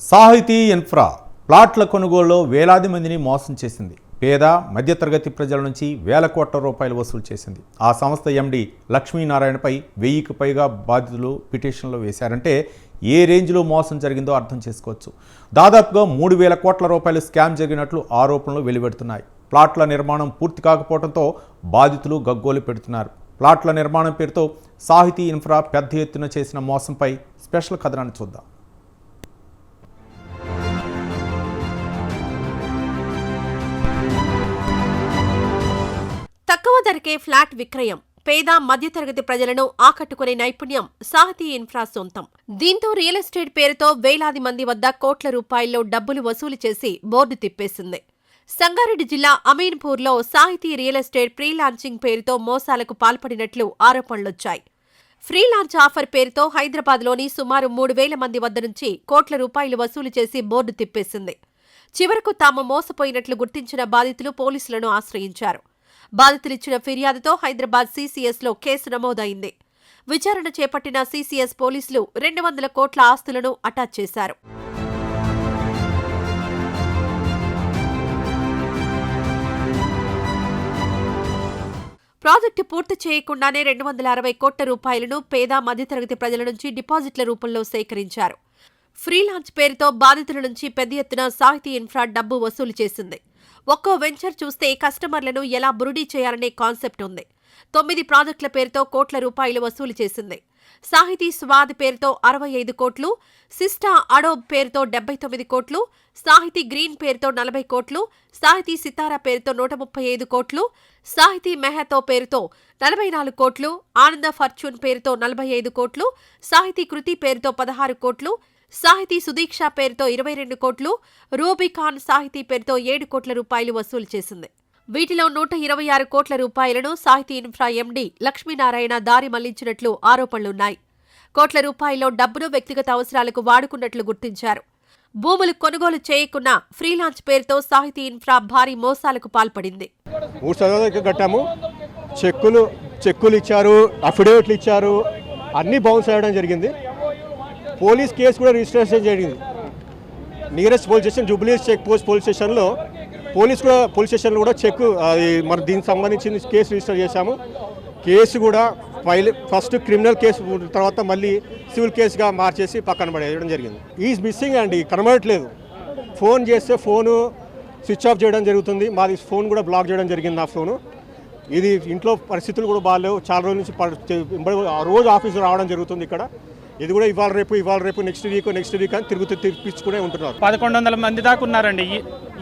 సాహితీ ఇన్ఫ్రా ప్లాట్ల కొనుగోలులో వేలాది మందిని మోసం చేసింది. పేద మధ్యతరగతి ప్రజల నుంచి వేల కోట్ల రూపాయలు వసూలు చేసింది. ఆ సంస్థ ఎండి లక్ష్మీనారాయణపై 1000కి పైగా బాధితులు పిటిషన్లు వేశారంటే ఏ రేంజ్లో మోసం జరిగిందో అర్థం చేసుకోవచ్చు. దాదాపుగా 3000 కోట్ల రూపాయలు స్కామ్ జరిగినట్లు ఆరోపణలు వెలువడుతున్నాయి. ప్లాట్ల నిర్మాణం పూర్తి కాకపోవడంతో బాధితులు గగ్గోలు పెడుతున్నారు. ప్లాట్ల నిర్మాణం పేరుతో సాహితీ ఇన్ఫ్రా పెద్ద ఎత్తున చేసిన మోసంపై స్పెషల్ కథనాన్ని చూద్దాం. తక్కువ ధరకే ఫ్లాట్ విక్రయం, పేద మధ్యతరగతి ప్రజలను ఆకట్టుకునే నైపుణ్యం సాహితీ ఇన్ఫ్రా సొంతం. దీంతో రియల్ ఎస్టేట్ పేరుతో వేలాది మంది వద్ద కోట్ల రూపాయల్లో డబ్బులు వసూలు చేసి బోర్డు తిప్పేసింది. సంగారెడ్డి జిల్లా అమీన్పూర్లో సాహితీ రియల్ ఎస్టేట్ ప్రీ లాంచింగ్ పేరుతో మోసాలకు పాల్పడినట్లు ఆరోపణలొచ్చాయి. ఫ్రీ లాంచ్ ఆఫర్ పేరుతో హైదరాబాద్లోని సుమారు 3000 మంది వద్ద నుంచి కోట్ల రూపాయలు వసూలు చేసి బోర్డు తిప్పేసింది. చివరకు తాము మోసపోయినట్లు గుర్తించిన బాధితులు పోలీసులను ఆశ్రయించారు. బాధితులిచ్చిన ఫిర్యాదుతో హైదరాబాద్ సీసీఎస్లో కేసు నమోదైంది. విచారణ చేపట్టిన సీసీఎస్ పోలీసులు 200 కోట్ల ఆస్తులను అటాచ్ చేశారు. ప్రాజెక్టు పూర్తి చేయకుండానే 260 కోట్ల రూపాయలను పేద మధ్యతరగతి ప్రజల నుంచి డిపాజిట్ల రూపంలో సేకరించారు. ఫ్రీ లాంచ్ పేరుతో బాధితుల నుంచి పెద్ద ఎత్తున సాహితీ ఇన్ఫ్రా డబ్బు వసూలు చేసింది. ఒక్కో వెంచర్ చూస్తే కస్టమర్లను ఎలా బురుడీ చేయాలనే కాన్సెప్ట్ ఉంది. 9 ప్రాజెక్టుల పేరుతో కోట్ల రూపాయలు వసూలు చేసింది. సాహితీ స్వాద్ పేరుతో 65 కోట్లు, సిస్టా అడోబ్ పేరుతో 79 కోట్లు, సాహితీ గ్రీన్ పేరుతో 40 కోట్లు, సాహితీ సితారా పేరుతో 135 కోట్లు, సాహితీ మెహతో పేరుతో 44 కోట్లు, ఆనంద ఫార్చ్యూన్ పేరుతో 45 కోట్లు, సాహితీ కృతి పేరుతో 16 కోట్లు, సాహితీ సుదీక్ష పేరుతో 22 కోట్లు, రూబికాన్ సాహితీ పేరుతో 7 కోట్ల రూపాయలు వసూలు చేసింది. వీటిలో 126 కోట్ల రూపాయలను సాహితీ ఇన్ఫ్రా ఎండి లక్ష్మీనారాయణ దారి మళ్లించినట్లు ఆరోపణలున్నాయి. కోట్ల రూపాయల్లో డబ్బును వ్యక్తిగత అవసరాలకు వాడుకున్నట్లు గుర్తించారు. భూములు కొనుగోలు చేయకున్న ఫ్రీలాన్స్ పేరుతో సాహితీ ఇన్ఫ్రా భారీ మోసాలకు పాల్పడింది. 3 సంవత్సరాలు కట్టాము, చెక్కులు ఇచ్చారు, అఫిడవిట్లు ఇచ్చారు, అన్ని బౌన్స్ అవ్వడం జరిగింది. పోలీస్ కేసు కూడా రిజిస్ట్రేషన్ జరిగింది. Nearest police station Jubilee Hills check post police స్టేషన్లో పోలీస్ స్టేషన్లో కూడా చెక్ అది మన దీనికి సంబంధించిన కేసు రిజిస్టర్ చేశాము. కేసు కూడా ఫస్ట్ క్రిమినల్ కేసు తర్వాత మళ్ళీ సివిల్ కేసుగా మార్చేసి పక్కన పడేయడం జరిగింది. ఈజ్ మిస్సింగ్ అండి, కనబడట్లేదు. ఫోన్ చేస్తే ఫోను స్విచ్ ఆఫ్ చేయడం జరుగుతుంది. మాది ఫోన్ కూడా బ్లాక్ చేయడం జరిగింది. నా ఫోను ఇది ఇంట్లో పరిస్థితులు కూడా బాగాలేవు. చాలా రోజుల నుంచి రోజు ఆఫీసు రావడం జరుగుతుంది. ఇక్కడ ఇది కూడా ఇవాళ రేపు నెక్స్ట్ వీక్ అని తిప్పించుకునే ఉంటున్నారు. 1100 మంది దాకా ఉన్నారండి.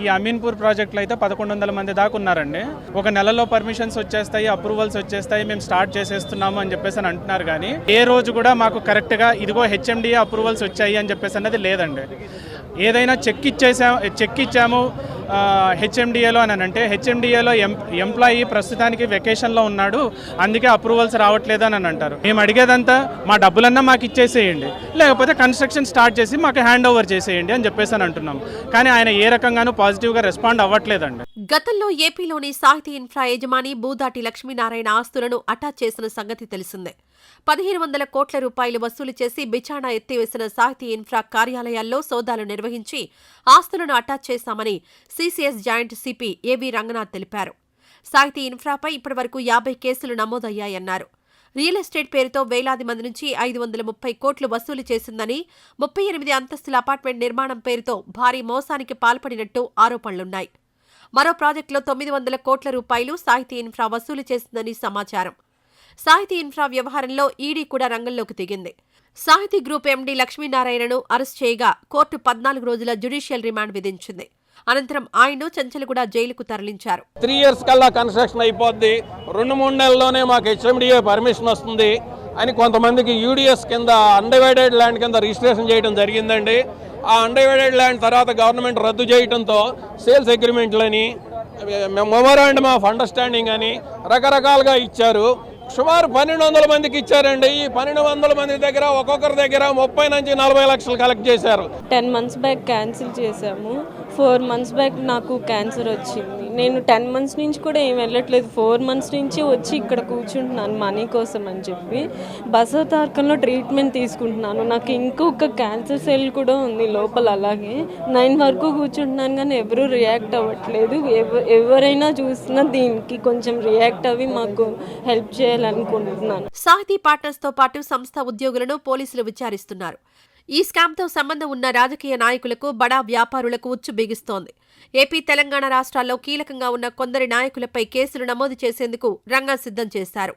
ఈ అమీన్పూర్ ప్రాజెక్టులో అయితే 1100 మంది దాకా ఉన్నారండి. ఒక నెలలో పర్మిషన్స్ వచ్చేస్తాయి, అప్రూవల్స్ వచ్చేస్తాయి, మేము స్టార్ట్ చేసేస్తున్నాము అని చెప్పేసి అని అంటున్నారు. కానీ ఏ రోజు కూడా మాకు కరెక్ట్గా ఇదిగో హెచ్ఎండిఏ అప్రూవల్స్ వచ్చాయి అని చెప్పేసి అన్నది లేదండి. ఏదైనా చెక్ ఇచ్చాము హెచ్ఎండిఏలో అని అంటే హెచ్ఎండిఏలో ఎంప్లాయీ ప్రస్తుతానికి వెకేషన్లో ఉన్నాడు, అందుకే అప్రూవల్స్ రావట్లేదు అని అంటారు. మేము అడిగేదంతా మా డబ్బులన్నా మాకు ఇచ్చేసేయండి, లేకపోతే కన్స్ట్రక్షన్ స్టార్ట్ చేసి మాకు హ్యాండ్ ఓవర్ చేసేయండి అని చెప్పేసి అని అంటున్నాం. కానీ ఆయన ఏ రకంగానూ పాజిటివ్గా రెస్పాండ్ అవ్వట్లేదండి. గతంలో ఏపీలోని సాహితీ ఇన్ఫ్రా యజమాని బూదాటి లక్ష్మీనారాయణ ఆస్తులను అటాచ్ చేసిన సంగతి తెలిసిందే. 1500 కోట్ల రూపాయలు వసూలు చేసి బిచాణా ఎత్తివేసిన సాహితీ ఇన్ఫ్రా కార్యాలయాల్లో సోదాలు నిర్వహించి ఆస్తులను అటాచ్ చేశామని సీసీఎస్ జాయింట్ సిపి ఏవి రంగనాథ్ తెలిపారు. సాహితీ ఇన్ఫ్రాపై ఇప్పటివరకు 50 కేసులు నమోదయ్యాయన్నారు. రియల్ ఎస్టేట్ పేరుతో వేలాది మంది నుంచి 530 కోట్లు వసూలు చేసిందని, 38 అంతస్తుల అపార్ట్మెంట్ నిర్మాణం పేరుతో భారీ మోసానికి పాల్పడినట్టు ఆరోపణలున్నాయి. మరో ప్రాజెక్టులో 900 కోట్ల రూపాయలు సాహితీ ఇన్ఫ్రా వసూలు చేసిందని సమాచారం. సాహితీ ఇన్ఫ్రా వ్యవహారంలో ఈడీ కూడా రంగంలోకి దిగింది. సాహితీ గ్రూప్ ఎండీ లక్ష్మీనారాయణను అరెస్ట్ చేయగా కోర్టు 14 రోజుల జ్యుడిషియల్ రిమాండ్ విధించింది. అనంతరం ఆయన్ను చంచలగూడ జైలుకు తరలించారు. 3 years కల్లా కన్స్ట్రక్షన్ అయిపోద్ది, 2-3 నెలల్లోనే మాకు హెచ్ఎండిఏ పర్మిషన్ వస్తుంది అని కొంతమందికి యూడిఎస్ కింద అన్డివైడెడ్ ల్యాండ్ కింద రిజిస్ట్రేషన్ చేయడం జరిగిందండి. ఆ అన్డివైడెడ్ ల్యాండ్ తర్వాత గవర్నమెంట్ రద్దు చేయడంతో సేల్స్ అగ్రిమెంట్లని, మెమోరాండమ్ ఆఫ్ అండర్స్టాండింగ్ అని రకరకాలుగా ఇచ్చారు. సుమారు 1200 మందికి ఇచ్చారండి. ఈ 1200 మంది దగ్గర ఒక్కొక్కరి దగ్గర 30 నుంచి 40 లక్షలు కలెక్ట్ చేశారు. 10 మంత్స్ బ్యాక్ క్యాన్సిల్ చేశాము. 4 మంత్స్ బ్యాక్ నాకు క్యాన్సర్ వచ్చింది. నేను 10 మంత్స్ నుంచి కూడా ఏం వెళ్ళట్లేదు. 4 మంత్స్ నుంచి వచ్చి ఇక్కడ కూర్చుంటున్నాను మనీ కోసం అని చెప్పి. బసవతారకంలో ట్రీట్మెంట్ తీసుకుంటున్నాను. నాకు ఇంకొక క్యాన్సర్ సెల్ కూడా ఉంది లోపల. అలాగే 9 వరకు కూర్చుంటున్నాను కానీ ఎవరూ రియాక్ట్ అవ్వట్లేదు. ఎవరైనా చూసినా దీనికి కొంచెం రియాక్ట్ అవి మాకు హెల్ప్ చేయాలనుకుంటున్నాను. సాహితీ పార్ట్నర్స్ తో పాటు సంస్థ ఉద్యోగులను పోలీసులు విచారిస్తున్నారు. ఈ స్కామ్తో సంబంధం ఉన్న రాజకీయ నాయకులకు, బడా వ్యాపారులకు ఉచ్చు బిగిస్తోంది. ఏపీ, తెలంగాణ రాష్ట్రాల్లో కీలకంగా ఉన్న కొందరి నాయకులపై కేసులు నమోదు చేసేందుకు రంగం సిద్ధం చేశారు.